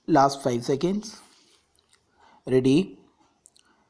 Last 5 seconds. Ready?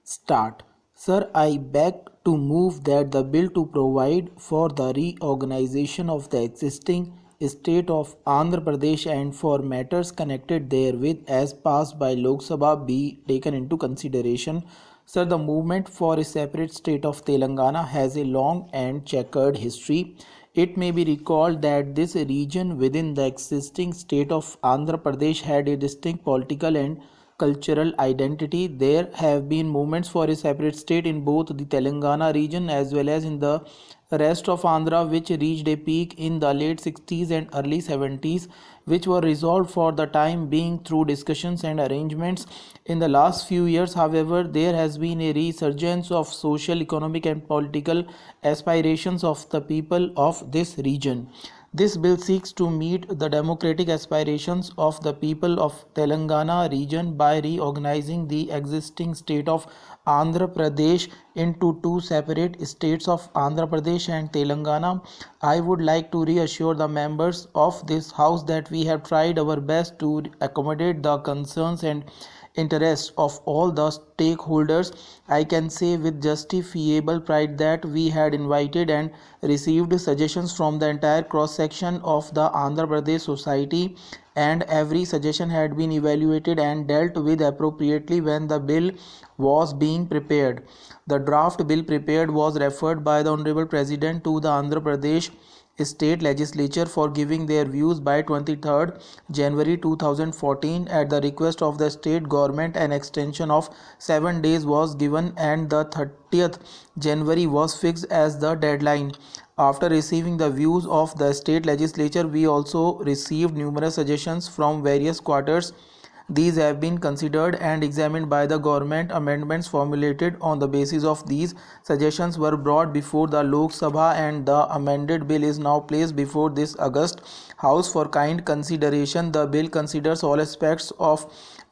Start. Sir, I beg to move that the bill to provide for the reorganization of the existing state of Andhra Pradesh and for matters connected therewith as passed by Lok Sabha be taken into consideration. Sir, the movement for a separate state of Telangana has a long and checkered history. It may be recalled that this region within the existing state of Andhra Pradesh had a distinct political and cultural identity. There have been movements for a separate state in both the Telangana region as well as in the rest of Andhra, which reached a peak in the late 60s and early 70s, which were resolved for the time being through discussions and arrangements. In the last few years, however, there has been a resurgence of social, economic, and political aspirations of the people of this region. This bill seeks to meet the democratic aspirations of the people of Telangana region by reorganizing the existing state of Andhra Pradesh into two separate states of Andhra Pradesh and Telangana. I would like to reassure the members of this house that we have tried our best to accommodate the concerns and interests of all the stakeholders. I can say with justifiable pride that we had invited and received suggestions from the entire cross section of the Andhra Pradesh society, and every suggestion had been evaluated and dealt with appropriately when the bill was being prepared. The draft bill prepared was referred by the Honorable President to the Andhra Pradesh State Legislature for giving their views by 23rd January 2014. At the request of the state government, an extension of 7 days was given and the 30th January was fixed as the deadline. After receiving the views of the state legislature, we also received numerous suggestions from various quarters. These have been considered and examined by the government. Amendments formulated on the basis of these suggestions were brought before the Lok Sabha, and the amended bill is now placed before this August House for kind consideration. The bill considers all aspects of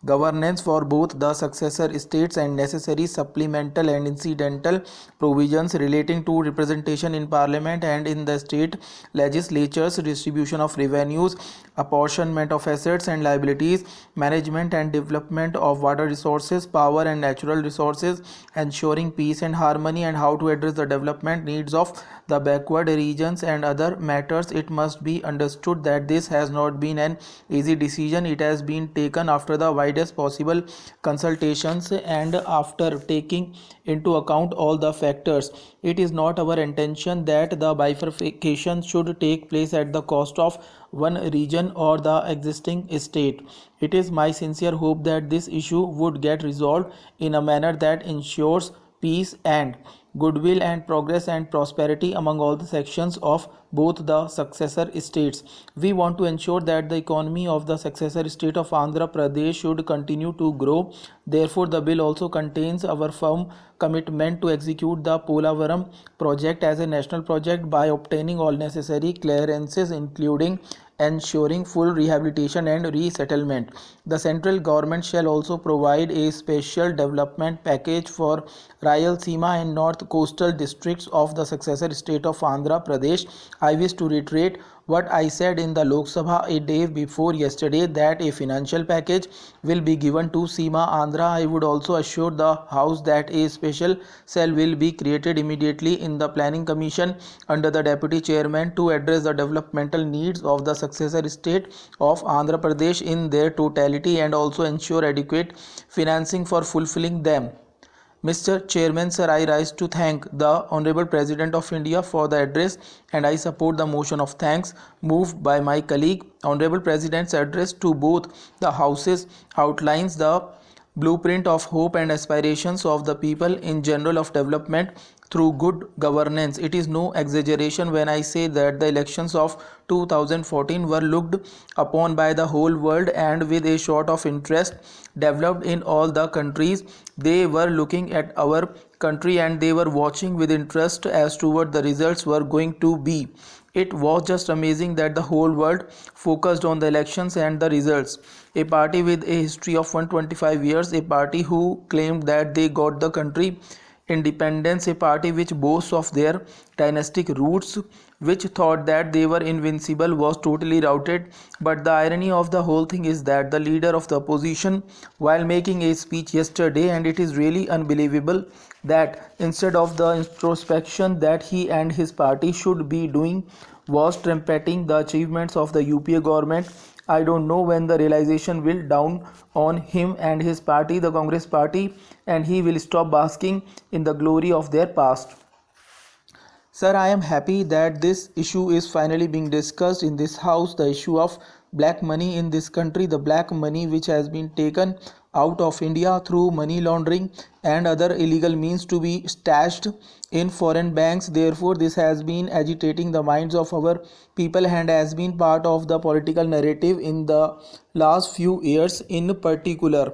governance for both the successor states and necessary supplemental and incidental provisions relating to representation in parliament and in the state legislatures, distribution of revenues, apportionment of assets and liabilities, management and development of water resources, power and natural resources, ensuring peace and harmony, and how to address the development needs of the backward regions and other matters. It must be understood that this has not been an easy decision. It has been taken after the widest possible consultations and after taking into account all the factors. It is not our intention that the bifurcation should take place at the cost of one region or the existing state. It is my sincere hope that this issue would get resolved in a manner that ensures peace and goodwill and progress and prosperity among all the sections of both the successor states. We want to ensure that the economy of the successor state of Andhra Pradesh should continue to grow. Therefore, the bill also contains our firm commitment to execute the Polavaram project as a national project by obtaining all necessary clearances, including ensuring full rehabilitation and resettlement. The central government shall also provide a special development package for Rayalaseema and North Coastal districts of the successor state of Andhra Pradesh. I wish to reiterate what I said in the Lok Sabha a day before yesterday, that a financial package will be given to Seema Andhra. I would also assure the House that a special cell will be created immediately in the Planning Commission under the Deputy Chairman to address the developmental needs of the successor state of Andhra Pradesh in their totality and also ensure adequate financing for fulfilling them. Mr. Chairman, sir, I rise to thank the Honorable President of India for the address, and I support the motion of thanks moved by my colleague. Honorable President's address to both the houses outlines the blueprint of hope and aspirations of the people in general of development through good governance. It is no exaggeration when I say that the elections of 2014 were looked upon by the whole world and with a sort of interest developed in all the countries. They were looking at our country and they were watching with interest as to what the results were going to be. It was just amazing that the whole world focused on the elections and the results. A party with a history of 125 years, a party who claimed that they got the country independence, a party which boasts of their dynastic roots, which thought that they were invincible, was totally routed. But the irony of the whole thing is that the leader of the opposition, while making a speech yesterday, and it is really unbelievable that instead of the introspection that he and his party should be doing, was trumpeting the achievements of the UPA government. I don't know when the realization will dawn on him and his party, the Congress party, and he will stop basking in the glory of their past. Sir, I am happy that this issue is finally being discussed in this house, the issue of black money in this country, the black money which has been taken out of India through money laundering and other illegal means to be stashed in foreign banks. Therefore, this has been agitating the minds of our people and has been part of the political narrative in the last few years in particular.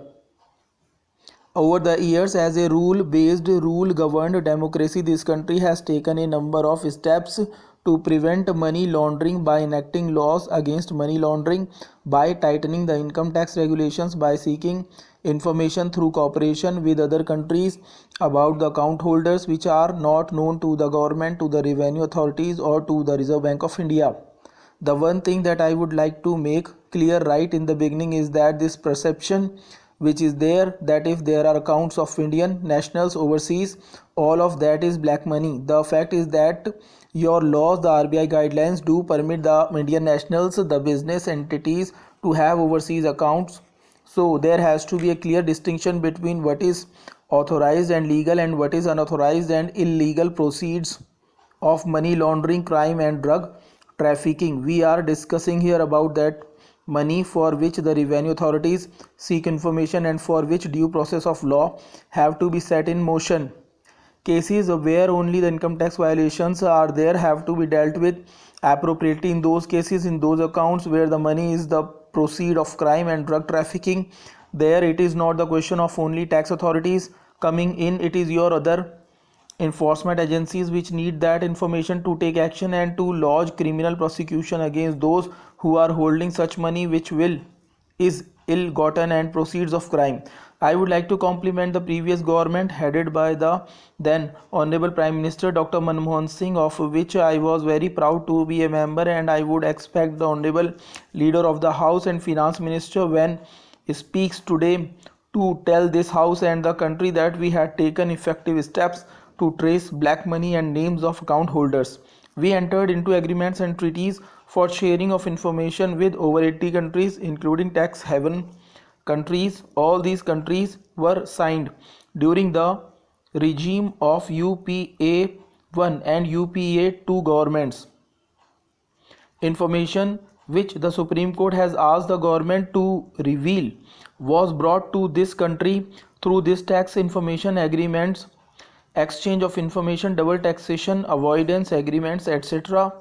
Over the years, as a rule-based, rule-governed democracy, this country has taken a number of steps to prevent money laundering by enacting laws against money laundering, by tightening the income tax regulations, by seeking information through cooperation with other countries about the account holders which are not known to the government, to the revenue authorities, or to the Reserve Bank of India. The one thing that I would like to make clear right in the beginning is that this perception which is there, that if there are accounts of Indian nationals overseas, all of that is black money. The fact is that your laws, the RBI guidelines, do permit the Indian nationals, the business entities, to have overseas accounts. So there has to be a clear distinction between what is authorized and legal and what is unauthorized and illegal proceeds of money laundering, crime and drug trafficking. We are discussing here about that money for which the revenue authorities seek information and for which due process of law have to be set in motion. Cases where only the income tax violations are there have to be dealt with appropriately. In those cases, in those accounts where the money is the proceed of crime and drug trafficking, there it is not the question of only tax authorities coming in, it is your other enforcement agencies which need that information to take action and to lodge criminal prosecution against those who are holding such money which is ill-gotten and proceeds of crime. I would like to compliment the previous government headed by the then Honorable Prime Minister Dr. Manmohan Singh, of which I was very proud to be a member, and I would expect the Honorable Leader of the House and Finance Minister when he speaks today to tell this house and the country that we had taken effective steps to trace black money and names of account holders. We entered into agreements and treaties for sharing of information with over 80 countries, including tax haven countries. All these countries were signed during the regime of UPA 1 and UPA 2 governments. Information which the Supreme Court has asked the government to reveal was brought to this country through this tax information agreements, exchange of information, double taxation avoidance agreements, etc.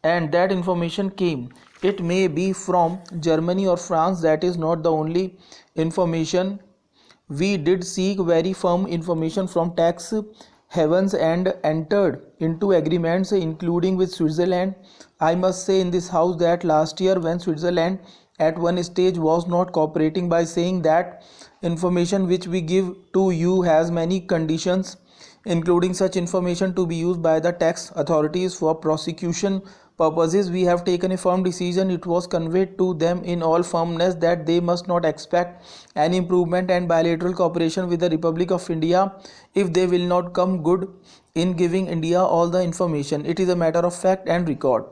And that information came, it may be from Germany or France, that is not the only information. We did seek very firm information from tax havens and entered into agreements including with Switzerland. I must say in this house that last year when Switzerland at one stage was not cooperating by saying that information which we give to you has many conditions, including such information to be used by the tax authorities for prosecution purposes, we have taken a firm decision. It was conveyed to them in all firmness that they must not expect any improvement and bilateral cooperation with the Republic of India if they will not come good in giving India all the information. It is a matter of fact and record.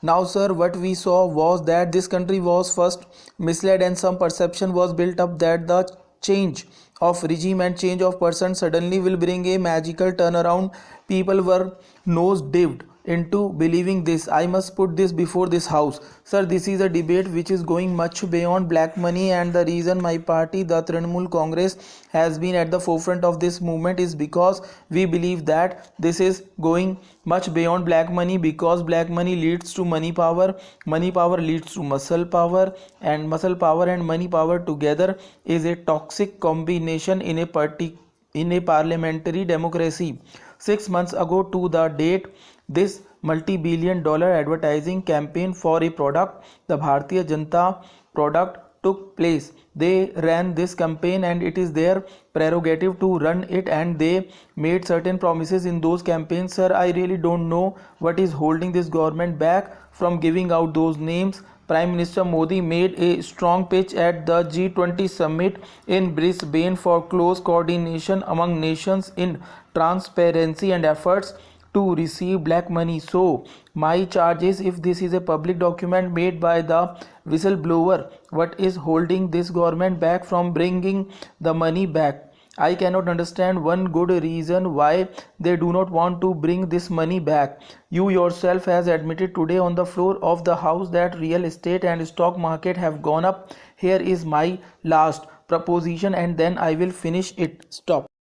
Now sir, what we saw was that this country was first misled and some perception was built up that the change of regime and change of person suddenly will bring a magical turnaround. People were nose-dived into believing this. I must put this before this house. Sir, this is a debate which is going much beyond black money, and the reason my party, the Trinamool Congress, has been at the forefront of this movement is because we believe that this is going much beyond black money, because black money leads to money power leads to muscle power, and muscle power and money power together is a toxic combination in a parliamentary democracy. 6 months ago to the date, this multi-billion-dollar advertising campaign for a product, the Bharatiya Janata product, took place. They ran this campaign and it is their prerogative to run it, and they made certain promises in those campaigns. Sir, I really don't know what is holding this government back from giving out those names. Prime Minister Modi made a strong pitch at the G20 summit in Brisbane for close coordination among nations in transparency and efforts to receive black money. So my charge is, if this is a public document made by the whistleblower, what is holding this government back from bringing the money back? I cannot understand one good reason why they do not want to bring this money back. You yourself has admitted today on the floor of the house that real estate and stock market have gone up. Here is my last proposition and then I will finish it. Stop.